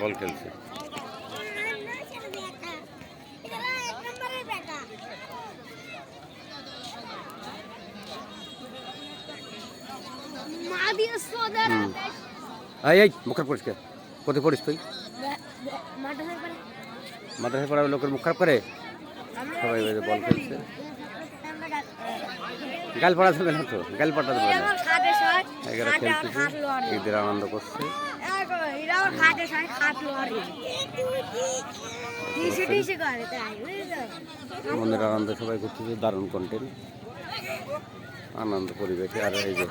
বল খেলছে। এই মুখ খারাপ করিস কে? কোথায় পড়িস তুই? মাদ্রাসায় পড়ার লোকের মুখ খারাপ করে? সবাই বল খেলছে। গাল পড়া যাবে না তো, গাল পড়া যাবে না। এরা খেলতেছে, ঈদের আনন্দ করছে। মনের আনন্দ সবাই করতেছে, দারুণ কন্টেন্ট, আনন্দ পরিবেশে। আর এই যে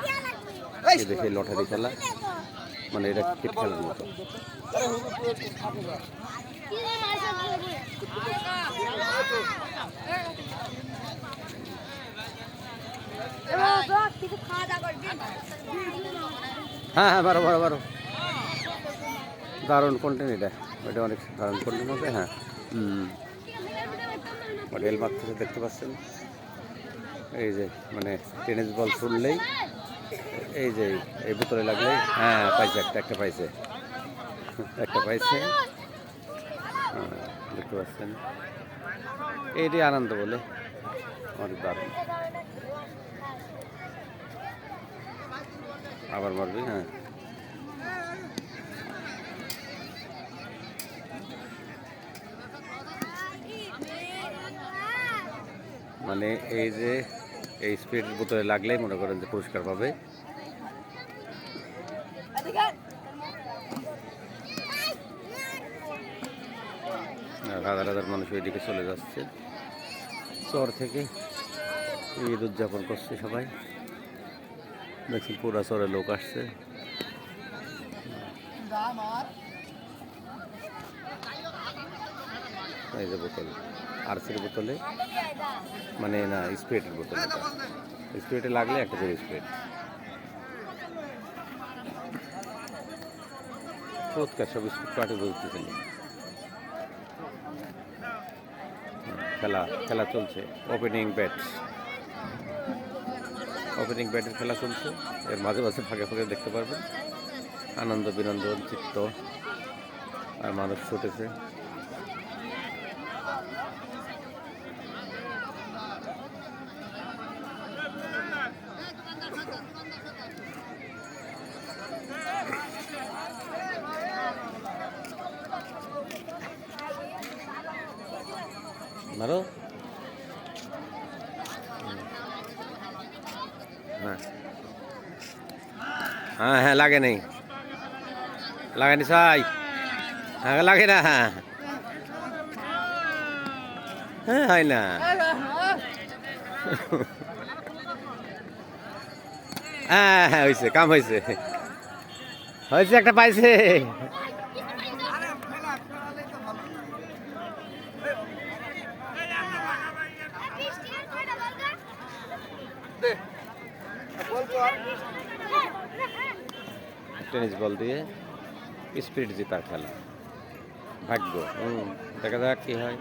দেখে লটারি খেলা, মানে এটা ক্রিকেট খেলার মতো। হ্যাঁ হ্যাঁ, বারো বারো বারো, দারুণ কন্টেন্ট এটা, এটা অনেক দারুণ কন্টেন্ট হবে। হ্যাঁ রেল মাঠ থেকে দেখতে পাচ্ছেন, এই যে মানে টেনিস বল ছুড়লেই এই যে এই বোতলে লাগলেই, হ্যাঁ পাইছে, একটা পাইছে, একটা পাইছে। দেখতে পাচ্ছেন, এইটাই আনন্দ বলে, অনেক দারুণ। আবার মারবি? হ্যাঁ মানে এই যে এই স্পিড বোতলে লাগলেই মনে করেন যে পুরস্কার পাবে। হাজার হাজার মানুষ ওইদিকে চলে যাচ্ছে, চর থেকে ঈদ উদযাপন করছে সবাই। দেখছি পুরা চরে লোক আসছে। এই যে বোতল, আরসির বোতলে, মানে না স্প্রেটের বোতল, স্প্রেটে লাগলে একটা করে স্প্রেট। চমৎকার, সব স্প্রেট পার্টি বলতেছিল। খেলা চলছে, ওপেনিং ব্যাট, ওপেনিং ব্যাটের খেলা চলছে। এর মাঝে মাঝে ফাঁকে ফাঁকে দেখতে পারবেন আনন্দ বিনোদন চিত্ত, আর মানুষ ছুটেছে। মারো। হ্যাঁ হ্যাঁ হ্যাঁ, লাগে নেই, লাগানি চাই, হ্যাঁ লাগে না, হ্যাঁ হ্যাঁ হয় না। হ্যাঁ হ্যাঁ হয়েছে, কাম হয়েছে, হয়েছে, একটা পাইছে। টেনিস বল দিয়ে স্পিড জেতার খেলা, ভাগ্য। দেখা যাক কি হয়।